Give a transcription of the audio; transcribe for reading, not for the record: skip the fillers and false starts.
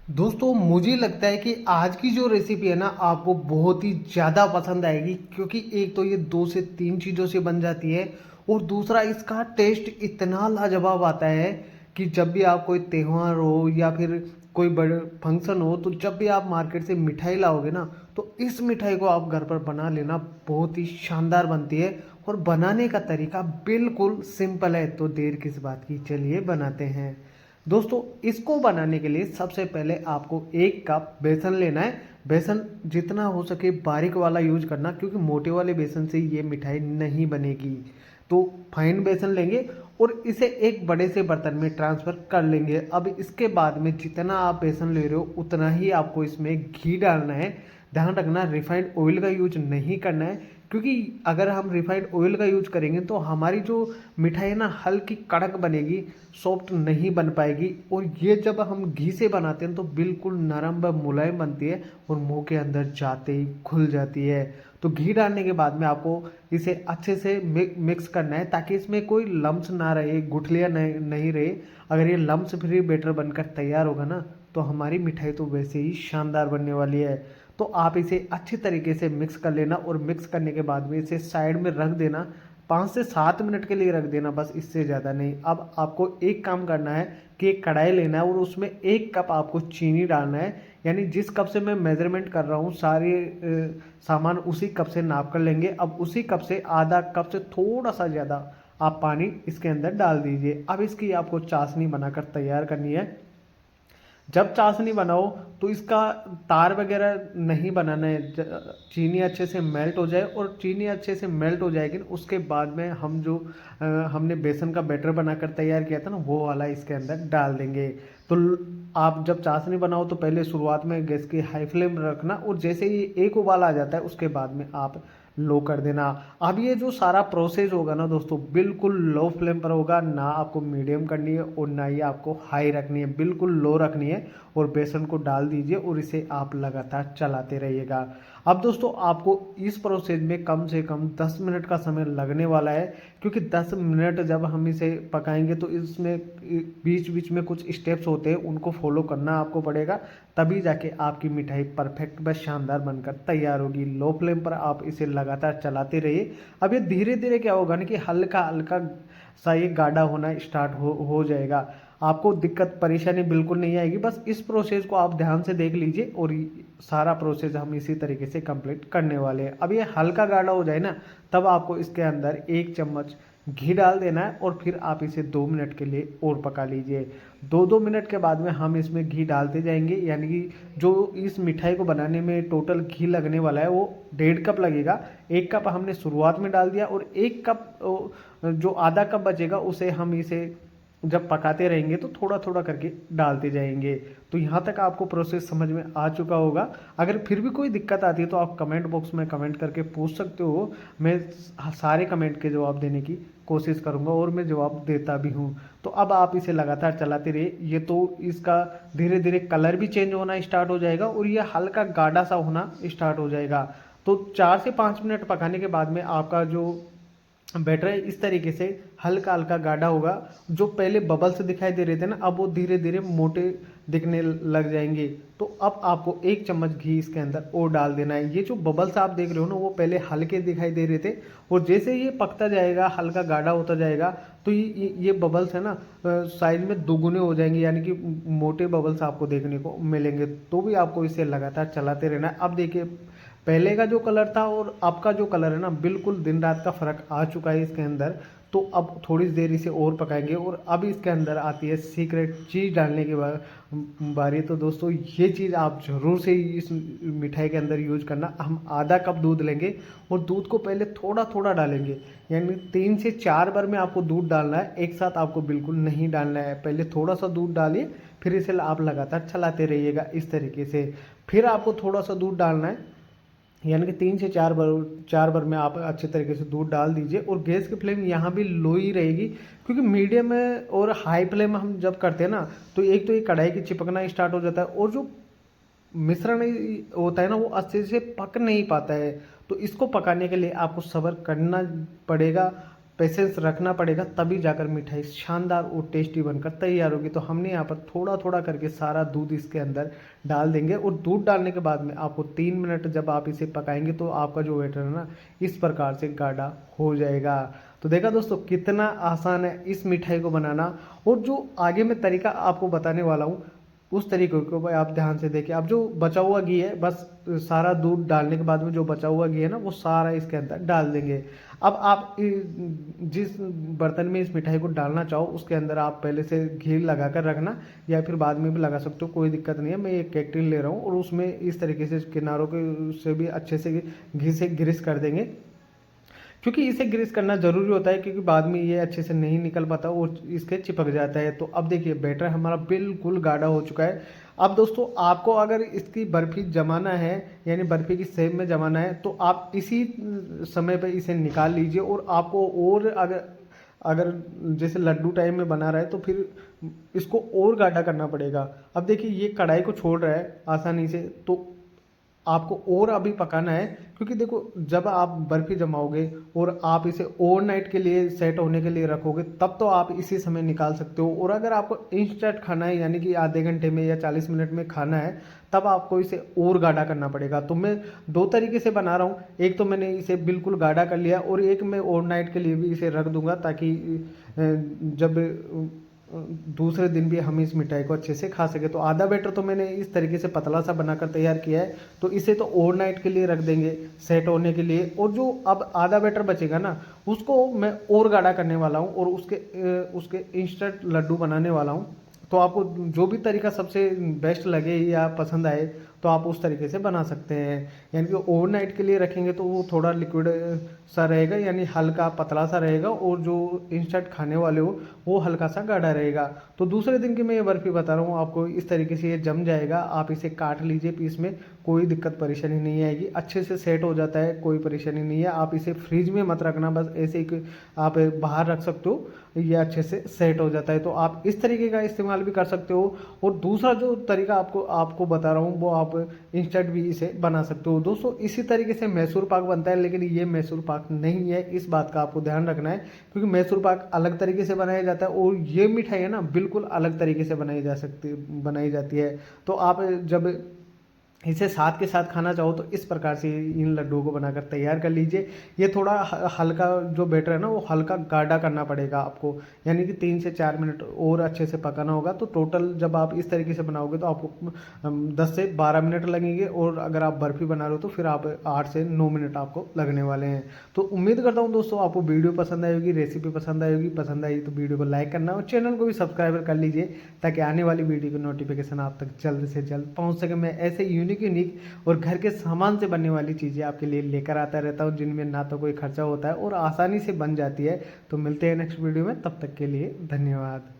दोस्तों मुझे लगता है कि आज की जो रेसिपी है ना आपको बहुत ही ज़्यादा पसंद आएगी, क्योंकि एक तो ये 2 से 3 चीज़ों से बन जाती है और दूसरा इसका टेस्ट इतना लाजवाब आता है कि जब भी आप कोई त्यौहार हो या फिर कोई बड़े फंक्शन हो, तो जब भी आप मार्केट से मिठाई लाओगे ना, तो इस मिठाई को आप घर पर बना लेना, बहुत ही शानदार बनती है। और बनाने का तरीका बिल्कुल सिंपल है, तो देर किस बात की, चलिए बनाते हैं। दोस्तों इसको बनाने के लिए सबसे पहले आपको 1 कप बेसन लेना है। बेसन जितना हो सके बारीक वाला यूज करना, क्योंकि मोटे वाले बेसन से ये मिठाई नहीं बनेगी। तो फाइन बेसन लेंगे और इसे एक बड़े से बर्तन में ट्रांसफ़र कर लेंगे। अब इसके बाद में जितना आप बेसन ले रहे हो उतना ही आपको इसमें घी डालना है। ध्यान रखना रिफाइंड ऑयल का यूज नहीं करना है, क्योंकि अगर हम रिफाइंड ऑयल का यूज करेंगे तो हमारी जो मिठाई है ना हल्की कड़क बनेगी, सॉफ्ट नहीं बन पाएगी। और ये जब हम घी से बनाते हैं तो बिल्कुल नरम व मुलायम बनती है और मुंह के अंदर जाते ही खुल जाती है। तो घी डालने के बाद में आपको इसे अच्छे से मिक्स करना है, ताकि इसमें कोई लम्स ना रहे, गुठलियाँ नहीं रहे। अगर ये लम्स फ्री बैटर बनकर तैयार होगा ना, तो हमारी मिठाई तो वैसे ही शानदार बनने वाली है। तो आप इसे अच्छी तरीके से मिक्स कर लेना और मिक्स करने के बाद में इसे साइड में रख देना। 5 से 7 मिनट के लिए रख देना, बस, इससे ज़्यादा नहीं। अब आपको एक काम करना है कि एक कढ़ाई लेना है और उसमें 1 कप आपको चीनी डालना है। यानी जिस कप से मैं मेज़रमेंट कर रहा हूँ सारे सामान उसी कप से नाप कर लेंगे। अब उसी कप से आधा कप से थोड़ा सा ज़्यादा आप पानी इसके अंदर डाल दीजिए। अब इसकी आपको चाशनी बनाकर तैयार करनी है। जब चाशनी बनाओ तो इसका तार वगैरह नहीं बनाना है। चीनी अच्छे से मेल्ट हो जाए, और चीनी अच्छे से मेल्ट हो जाएगी उसके बाद में हम जो हमने बेसन का बैटर बनाकर तैयार किया था ना, वो वाला इसके अंदर डाल देंगे। तो आप जब चाशनी बनाओ तो पहले शुरुआत में गैस की हाई फ्लेम रखना, और जैसे ही एक उबाल आ जाता है उसके बाद में आप लो कर देना। अब ये जो सारा प्रोसेस होगा ना दोस्तों, बिल्कुल लो फ्लेम पर होगा, ना आपको मीडियम करनी है और ना ही आपको हाई रखनी है, बिल्कुल लो रखनी है। और बेसन को डाल दीजिए और इसे आप लगातार चलाते रहिएगा। अब दोस्तों आपको इस प्रोसेस में कम से कम 10 मिनट का समय लगने वाला है, क्योंकि 10 मिनट जब हम इसे पकाएंगे तो इसमें बीच बीच में कुछ स्टेप्स होते हैं, उनको फॉलो करना आपको पड़ेगा, तभी जाके आपकी मिठाई परफेक्ट व शानदार बनकर तैयार होगी। लो फ्लेम पर आप इसे लगातार चलाते रहिए। अब ये धीरे धीरे क्या होगा ना कि हल्का हल्का सा ये गाढ़ा होना स्टार्ट हो जाएगा। आपको दिक्कत परेशानी बिल्कुल नहीं आएगी, बस इस प्रोसेस को आप ध्यान से देख लीजिए। और सारा प्रोसेस हम इसी तरीके से कंप्लीट करने वाले हैं। अब ये हल्का गाढ़ा हो जाए ना, तब आपको इसके अंदर 1 चम्मच घी डाल देना है और फिर आप इसे 2 मिनट के लिए और पका लीजिए। 2-2 मिनट के बाद में हम इसमें घी डालते जाएंगे, यानी कि जो इस मिठाई को बनाने में टोटल घी लगने वाला है वो 1.5 कप लगेगा। 1 कप हमने शुरुआत में डाल दिया, और 1 कप जो आधा कप बचेगा उसे हम इसे जब पकाते रहेंगे तो थोड़ा थोड़ा करके डालते जाएंगे। तो यहाँ तक आपको प्रोसेस समझ में आ चुका होगा। अगर फिर भी कोई दिक्कत आती है तो आप कमेंट बॉक्स में कमेंट करके पूछ सकते हो। मैं सारे कमेंट के जवाब देने की कोशिश करूँगा, और मैं जवाब देता भी हूँ। तो अब आप इसे लगातार चलाते रहिए। ये तो इसका धीरे धीरे कलर भी चेंज होना स्टार्ट हो जाएगा और ये हल्का गाढ़ा सा होना स्टार्ट हो जाएगा। तो 4 से 5 मिनट पकाने के बाद में आपका जो बैटर है इस तरीके से हल्का हल्का गाढ़ा होगा। जो पहले बबल्स दिखाई दे रहे थे ना, अब वो धीरे धीरे मोटे दिखने लग जाएंगे। तो अब आपको 1 चम्मच घी इसके अंदर और डाल देना है। ये जो बबल्स आप देख रहे हो ना, वो पहले हल्के दिखाई दे रहे थे, और जैसे ये पकता जाएगा, हल्का गाढ़ा होता जाएगा, तो ये बबल्स है ना साइज में दोगुने हो जाएंगे, यानी कि मोटे बबल्स आपको देखने को मिलेंगे। तो भी आपको इसे लगातार चलाते रहना है। अब देखिए, पहले का जो कलर था और अब का जो कलर है ना, बिल्कुल दिन रात का फ़र्क आ चुका है इसके अंदर। तो अब थोड़ी देर इसे और पकाएंगे, और अब इसके अंदर आती है सीक्रेट चीज़ डालने की बारी। तो दोस्तों ये चीज़ आप ज़रूर से इस मिठाई के अंदर यूज करना। हम आधा कप दूध लेंगे और दूध को पहले थोड़ा थोड़ा डालेंगे, यानी 3 से 4 बार में आपको दूध डालना है, एक साथ आपको बिल्कुल नहीं डालना है। पहले थोड़ा सा दूध डालिए, फिर इसे आप लगातार चलाते रहिएगा इस तरीके से। फिर आपको थोड़ा सा दूध डालना है, यानी कि 3 से 4 बार में आप अच्छे तरीके से दूध डाल दीजिए। और गैस की फ्लेम यहाँ भी लो ही रहेगी, क्योंकि मीडियम में और हाई फ्लेम हम जब करते हैं ना, तो एक तो ये कढ़ाई की चिपकना स्टार्ट हो जाता है, और जो मिश्रण होता है ना वो अच्छे से पक नहीं पाता है। तो इसको पकाने के लिए आपको सब्र करना पड़ेगा। पेशेंस रखना पड़ेगा, तभी जाकर मिठाई शानदार और टेस्टी बनकर तैयार होगी। तो हमने यहाँ पर थोड़ा थोड़ा करके सारा दूध इसके अंदर डाल देंगे और दूध डालने के बाद में आपको 3 मिनट जब आप इसे पकाएंगे तो आपका जो बैटर है ना इस प्रकार से गाढ़ा हो जाएगा। तो देखा दोस्तों कितना आसान है इस मिठाई को बनाना। और जो आगे मैं तरीका आपको बताने वाला हूँ उस तरीके को भाई आप ध्यान से देखिए। अब जो बचा हुआ घी है, बस सारा दूध डालने के बाद में जो बचा हुआ घी है ना वो सारा इसके अंदर डाल देंगे। अब आप जिस बर्तन में इस मिठाई को डालना चाहो उसके अंदर आप पहले से घी लगा कर रखना, या फिर बाद में भी लगा सकते हो, कोई दिक्कत नहीं है। मैं एक कैक्टिल ले रहा हूँ और उसमें इस तरीके से किनारों के से भी अच्छे से घी से ग्रीस कर देंगे, क्योंकि इसे ग्रीस करना ज़रूरी होता है, क्योंकि बाद में ये अच्छे से नहीं निकल पाता और इसके चिपक जाता है। तो अब देखिए बैटर हमारा बिल्कुल गाढ़ा हो चुका है। अब दोस्तों आपको अगर इसकी बर्फ़ी जमाना है, यानी बर्फ़ी की शेप में जमाना है, तो आप इसी समय पे इसे निकाल लीजिए। और आपको और अगर अगर जैसे लड्डू टाइप में बना रहा है तो फिर इसको और गाढ़ा करना पड़ेगा। अब देखिए ये कढ़ाई को छोड़ रहा है आसानी से, तो आपको और अभी पकाना है, क्योंकि देखो जब आप बर्फी जमाओगे और आप इसे ओवरनाइट के लिए सेट होने के लिए रखोगे तब तो आप इसी समय निकाल सकते हो। और अगर आपको इंस्टेंट खाना है, यानी कि आधे घंटे में या 40 मिनट में खाना है, तब आपको इसे और गाढ़ा करना पड़ेगा। तो मैं दो तरीके से बना रहा हूँ, एक तो मैंने इसे बिल्कुल गाढ़ा कर लिया और एक मैं ओवरनाइट के लिए भी इसे रख दूंगा, ताकि जब दूसरे दिन भी हम इस मिठाई को अच्छे से खा सके। तो आधा बैटर तो मैंने इस तरीके से पतला सा बनाकर तैयार किया है, तो इसे तो ओवरनाइट के लिए रख देंगे सेट होने के लिए। और जो अब आधा बैटर बचेगा ना उसको मैं और गाढ़ा करने वाला हूँ और उसके इंस्टेंट लड्डू बनाने वाला हूँ। तो आपको जो भी तरीका सबसे बेस्ट लगे या पसंद आए तो आप उस तरीके से बना सकते हैं। यानी कि ओवरनाइट के लिए रखेंगे तो वो थोड़ा लिक्विड सा रहेगा, यानी हल्का पतला सा रहेगा, और जो इंस्टेंट खाने वाले हो वो हल्का सा गाढ़ा रहेगा। तो दूसरे दिन की मैं ये बर्फ़ी बता रहा हूँ आपको, इस तरीके से ये जम जाएगा। आप इसे काट लीजिए पीस में, कोई दिक्कत परेशानी नहीं आएगी, अच्छे से सेट हो जाता है, कोई परेशानी नहीं है। आप इसे फ्रिज में मत रखना, बस ऐसे ही आप बाहर रख सकते हो, ये अच्छे से सेट हो जाता है। तो आप इस तरीके का इस्तेमाल भी कर सकते हो। और दूसरा जो तरीका आपको बता रहा हूँ वो आप इंस्टेंट भी इसे बना सकते हो। दोस्तों इसी तरीके से मैसूर पाक बनता है, लेकिन ये मैसूर पाक नहीं है, इस बात का आपको ध्यान रखना है, क्योंकि मैसूर पाक अलग तरीके से बनाया जाता है और ये मिठाई है ना बिल्कुल अलग तरीके से बनाई जाती है। तो आप जब इसे साथ के साथ खाना चाहो तो इस प्रकार से इन लड्डुओं को बनाकर तैयार कर लीजिए। ये थोड़ा हल्का जो बैटर है ना वो हल्का गाढ़ा करना पड़ेगा आपको, यानी कि 3 से 4 मिनट और अच्छे से पकाना होगा। तो टोटल जब आप इस तरीके से बनाओगे तो आपको 10 से 12 मिनट लगेंगे, और अगर आप बर्फ़ी बना रहे हो तो फिर आप 8 से 9 मिनट आपको लगने वाले हैं। तो उम्मीद करता हूँ दोस्तों आपको वीडियो पसंद आएगी, रेसिपी पसंद आएगी। पसंद आई तो वीडियो को लाइक करना और चैनल को भी सब्सक्राइब कर लीजिए, ताकि आने वाली वीडियो की नोटिफिकेशन आप तक जल्द से जल्द पहुँच सके। मैं ऐसे यूनिक और घर के सामान से बनने वाली चीज़ें आपके लिए लेकर आता रहता हूँ, जिनमें ना तो कोई खर्चा होता है और आसानी से बन जाती है। तो मिलते हैं नेक्स्ट वीडियो में, तब तक के लिए धन्यवाद।